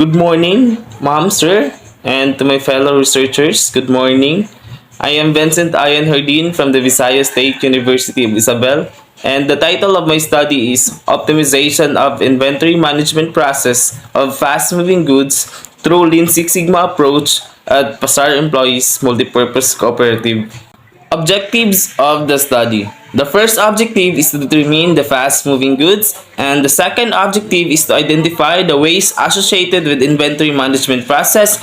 Good morning, ma'am, sir, and to my fellow researchers, good morning. I am Vincent Hardin from the Visayas State University of Isabel, and the title of my study is Optimization of Inventory Management Process of Fast-Moving Goods through Lean Six Sigma Approach at PASAR Employees Multipurpose Cooperative. Objectives of the study. The first objective is to determine the fast-moving goods, and the second objective is to identify the waste associated with inventory management process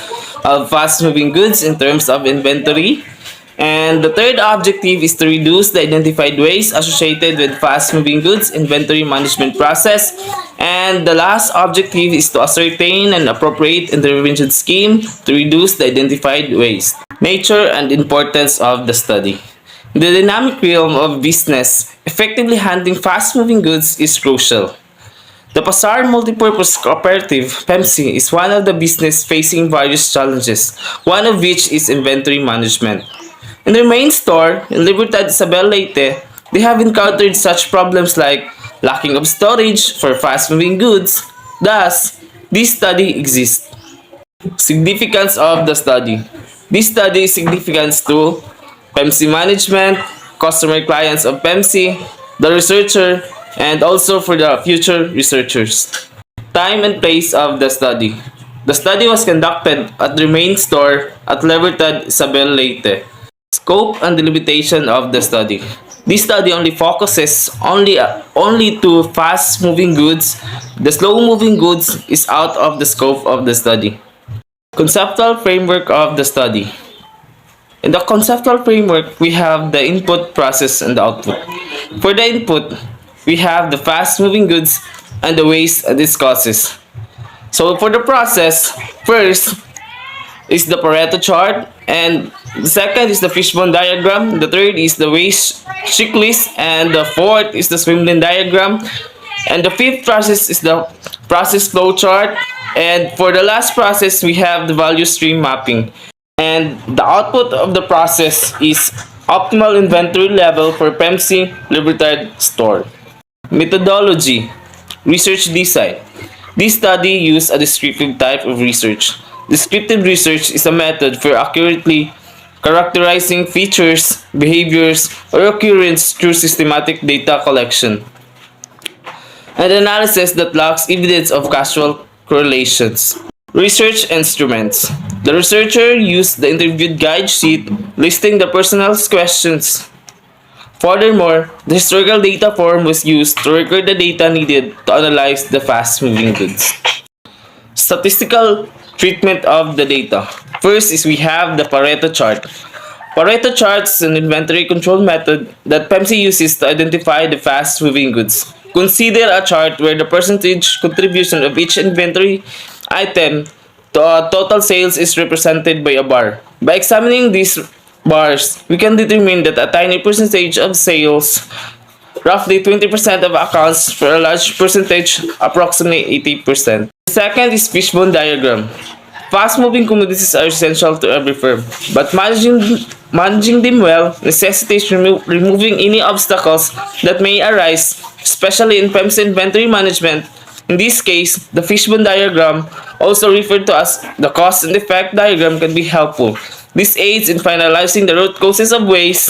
of fast-moving goods in terms of inventory. And the third objective is to reduce the identified waste associated with fast-moving goods inventory management process. And the last objective is to ascertain an appropriate intervention scheme to reduce the identified waste. Nature and importance of the study. In the dynamic realm of business, effectively handling fast-moving goods is crucial. The PASAR Multipurpose Cooperative (PEMC) is one of the business facing various challenges, one of which is inventory management. In their main store in Libertad, Isabel, Leyte, they have encountered such problems like lacking of storage for fast-moving goods. Thus, this study exists. Significance of the study. This study is significant to PEMC management, customer clients of PEMC, the researcher, and also for the future researchers. Time and place of the study. The study was conducted at the main store at Libertad, Isabel, Leyte. Scope and delimitation of the study. This study only focuses only to fast-moving goods. The slow-moving goods is out of the scope of the study. Conceptual framework of the study. In the conceptual framework, we have the input, process, and the output. For the input, we have the fast-moving goods and the waste and its causes. So for the process, first is the Pareto chart, and the second is the fishbone diagram, the third is the waste checklist, and the fourth is the swimlane diagram, and the fifth process is the process flow chart, and for the last process we have the value stream mapping. And the output of the process is optimal inventory level for PEMC Libertad store. Methodology. Research design. This study used a descriptive type of research. Descriptive research is a method for accurately characterizing features, behaviors, or occurrence through systematic data collection and analysis that lacks evidence of causal correlations. Research instruments. The researcher used the interviewed guide sheet listing the personal's questions. Furthermore, the historical data form was used to record the data needed to analyze the fast-moving goods. Statistical treatment of the data. First is we have the Pareto chart. Pareto chart is an inventory control method that PEMC uses to identify the fast-moving goods. Consider a chart where the percentage contribution of each inventory item to total sales is represented by a bar. By examining these bars, we can determine that a tiny percentage of sales, roughly 20% of accounts for a large percentage, approximately 80%. The second is fishbone diagram. Fast-moving commodities are essential to every firm, but managing them well necessitates removing any obstacles that may arise, especially in PEMC inventory management. In this case, the fishbone diagram, also referred to as the cause and effect diagram, can be helpful. This aids in finalizing the root causes of waste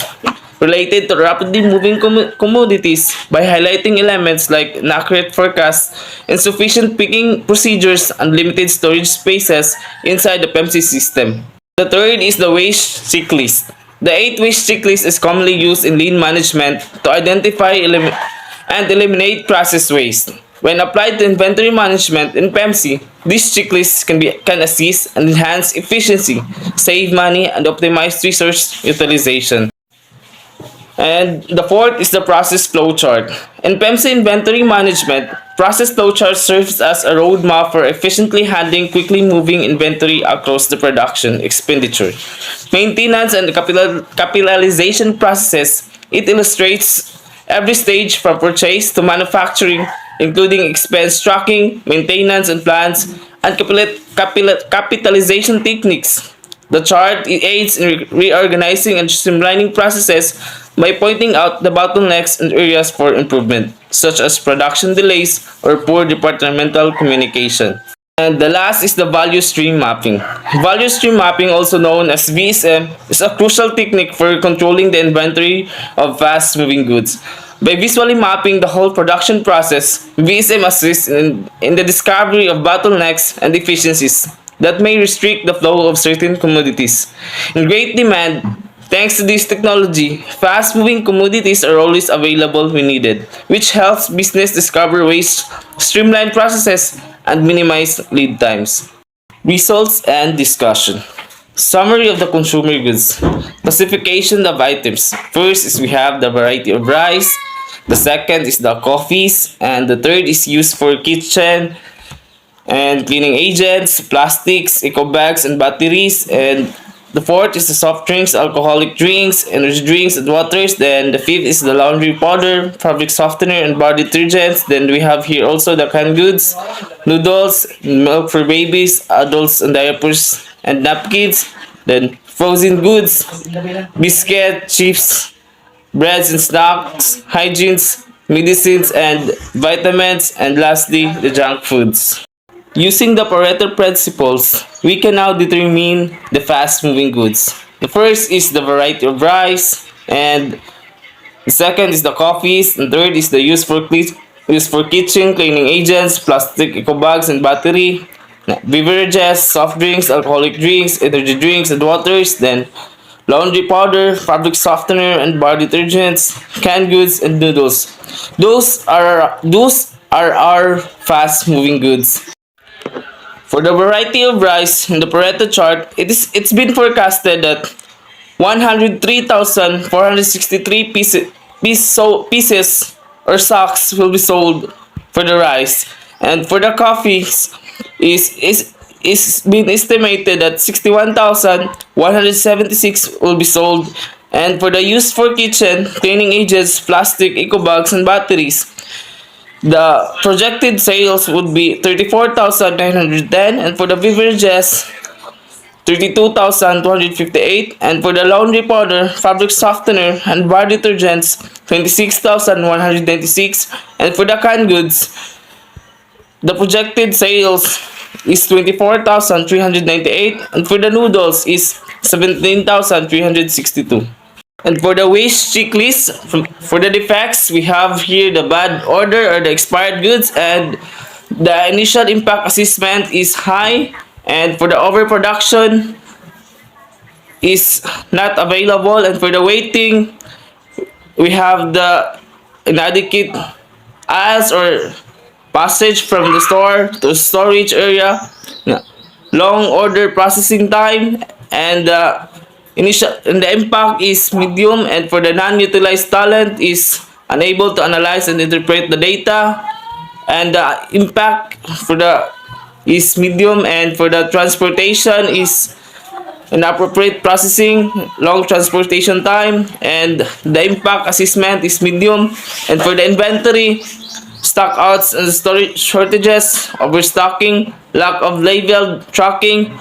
related to rapidly moving commodities by highlighting elements like inaccurate forecasts, insufficient picking procedures, and limited storage spaces inside the PEMC system. The third is the waste checklist. The 8 waste checklist is commonly used in lean management to identify and eliminate process waste. When applied to inventory management in PEMC, these checklists can assist and enhance efficiency, save money, and optimize resource utilization. And the fourth is the process flow chart. In PEMC inventory management, process flow chart serves as a roadmap for efficiently handling quickly moving inventory across the production, expenditure, maintenance, and capitalization processes. It illustrates every stage from purchase to manufacturing, including expense tracking, maintenance and plans, and capitalization techniques. The chart aids in reorganizing and streamlining processes by pointing out the bottlenecks and areas for improvement, such as production delays or poor departmental communication. And the last is the value stream mapping. Value stream mapping, also known as VSM, is a crucial technique for controlling the inventory of fast-moving goods. By visually mapping the whole production process, VSM assists in the discovery of bottlenecks and deficiencies that may restrict the flow of certain commodities. In great demand, thanks to this technology, fast-moving commodities are always available when needed, which helps business discover ways, streamline processes, and minimize lead times. Results and discussion. Summary of the consumer goods. Classification of items. First is we have the variety of rice. The second is the coffees. And the third is used for kitchen and cleaning agents, plastics, eco bags, and batteries. And the fourth is the soft drinks, alcoholic drinks, energy drinks, and waters. Then the fifth is the laundry powder, fabric softener, and body detergents. Then we have here also the canned goods, noodles, milk for babies, adults, and diapers, and napkins. Then frozen goods, biscuit, chips, breads and snacks, hygienes, medicines, and vitamins. And lastly, the junk foods. Using the Pareto principles, we can now determine the fast-moving goods. The first is the variety of rice, and the second is the coffees, and third is the use for kitchen, cleaning agents, plastic eco bags, and battery. Beverages, soft drinks, alcoholic drinks, energy drinks, and waters. Then laundry powder, fabric softener, and body detergents, canned goods, and noodles. Those are our fast-moving goods. For the variety of rice in the Pareto chart, it's been forecasted that 103,463 pieces or sacks will be sold for the rice, and for the coffees is been estimated that 61,176 will be sold, and for the use for kitchen, cleaning agents, plastic, eco bags, and batteries, the projected sales would be 34,910, and for the beverages, 32,258, and for the laundry powder, fabric softener, and body detergents, 26,196, and for the canned goods, the projected sales is 24,398, and for the noodles is 17,362. And for the waste checklist, for the defects, we have here the bad order or the expired goods, and the initial impact assessment is high, and for the overproduction is not available, and for the waiting, we have the inadequate aisles or passage from the store to storage area, long order processing time, and the impact is medium, and for the non-utilized talent is unable to analyze and interpret the data, and the impact for the is medium, and for the transportation is inappropriate processing, long transportation time, and the impact assessment is medium, and for the inventory, stockouts and storage shortages, overstocking, lack of labeled tracking,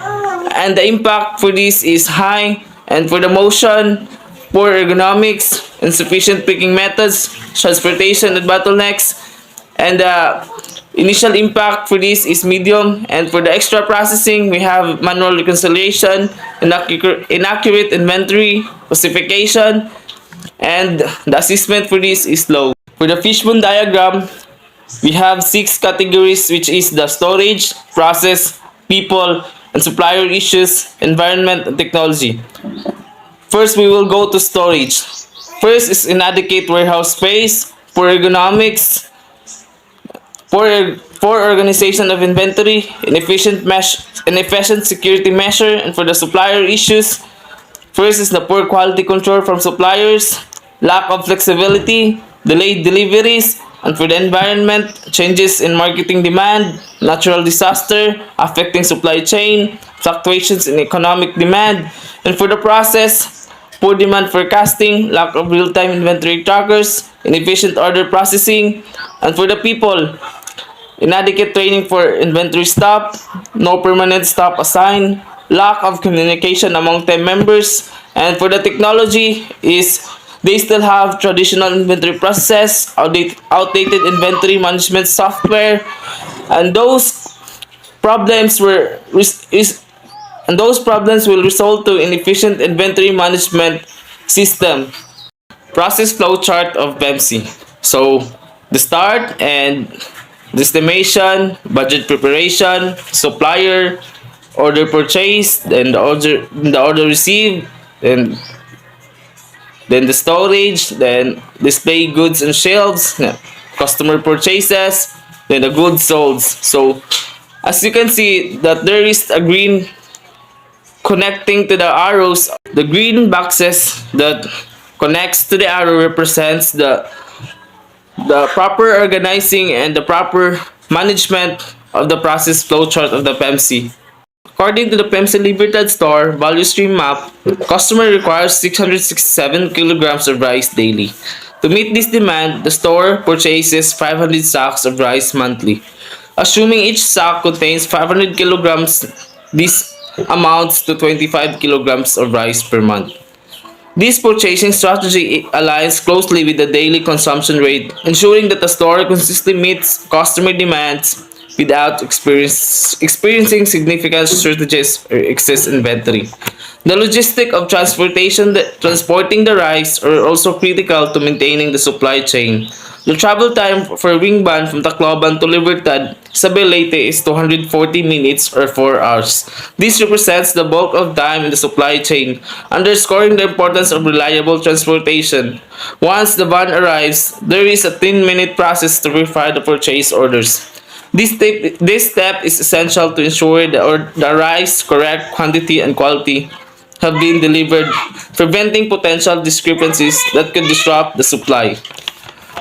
and the impact for this is high, and for the motion, poor ergonomics, insufficient picking methods, transportation and bottlenecks, and the initial impact for this is medium, and for the extra processing, we have manual reconciliation, inaccurate inventory, classification, and the assessment for this is low. For the fishbone diagram, we have 6 categories, which is the storage, process, people, and supplier issues, environment, and technology. First, we will go to storage. First is inadequate warehouse space, poor ergonomics, poor organization of inventory, inefficient security measure, and for the supplier issues, first is the poor quality control from suppliers, lack of flexibility, delayed deliveries, and for the environment, changes in marketing demand, natural disaster affecting supply chain, fluctuations in economic demand, and for the process, poor demand forecasting, lack of real-time inventory trackers, inefficient order processing, and for the people, inadequate training for inventory staff, no permanent staff assigned, lack of communication among team members, and for the technology is they still have traditional inventory process, outdated inventory management software, and those problems were and those problems will result to inefficient inventory management system process flow chart of PEMC. So the start and the estimation, budget preparation, supplier, order purchase, then the order received, then the storage, then display goods on shelves, customer purchases, then the goods sold. So as you can see that there is a green connecting to the arrows. The green boxes that connects to the arrow represents the proper organizing and the proper management of the process flowchart of the PEMC. According to the PEMC Libertad Store value stream map, customer requires 667 kilograms of rice daily. To meet this demand, the store purchases 500 sacks of rice monthly. Assuming each sack contains 500 kilograms, this amounts to 25 kilograms of rice per month. This purchasing strategy aligns closely with the daily consumption rate, ensuring that the store consistently meets customer demands without experiencing significant shortages or excess inventory. The logistic of transporting the rice are also critical to maintaining the supply chain. The travel time for wingman from Tacloban to Libertad, Isabel Leyte is 240 minutes or 4 hours. This represents the bulk of time in the supply chain, underscoring the importance of reliable transportation. Once the van arrives, there is a 10-minute process to verify the purchase orders. This step is essential to ensure the rice, correct quantity and quality have been delivered, preventing potential discrepancies that could disrupt the supply.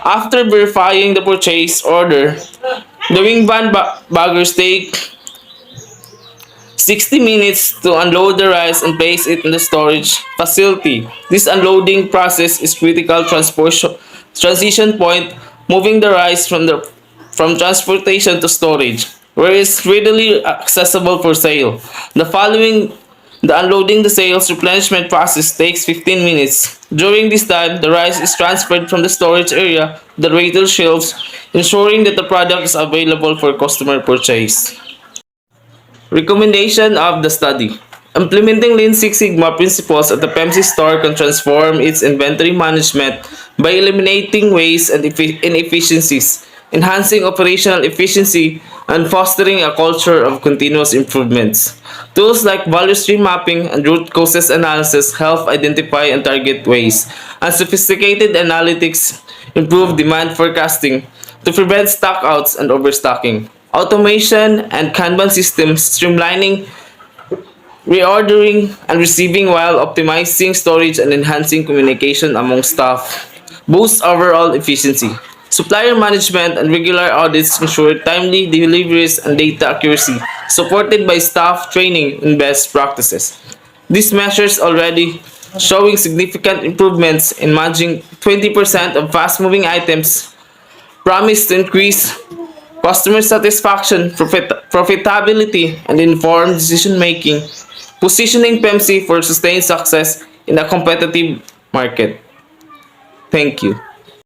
After verifying the purchase order, the wing van baggers take 60 minutes to unload the rice and place it in the storage facility. This unloading process is critical transition point, moving the rice from transportation to storage, where it's readily accessible for sale. The unloading the sales replenishment process takes 15 minutes. During this time, the rice is transferred from the storage area to the retail shelves, ensuring that the product is available for customer purchase. Recommendation of the study. Implementing Lean Six Sigma principles at the PEMC store can transform its inventory management by eliminating waste and inefficiencies, enhancing operational efficiency, and fostering a culture of continuous improvements. Tools like value stream mapping and root causes analysis help identify and target waste, and sophisticated analytics improve demand forecasting to prevent stockouts and overstocking. Automation and Kanban systems streamlining reordering and receiving while optimizing storage and enhancing communication among staff boosts overall efficiency. Supplier management and regular audits ensure timely deliveries and data accuracy, supported by staff training in best practices. These measures already showing significant improvements in managing 20% of fast-moving items, promise to increase customer satisfaction, profitability, and informed decision-making, positioning PEMC for sustained success in a competitive market. Thank you.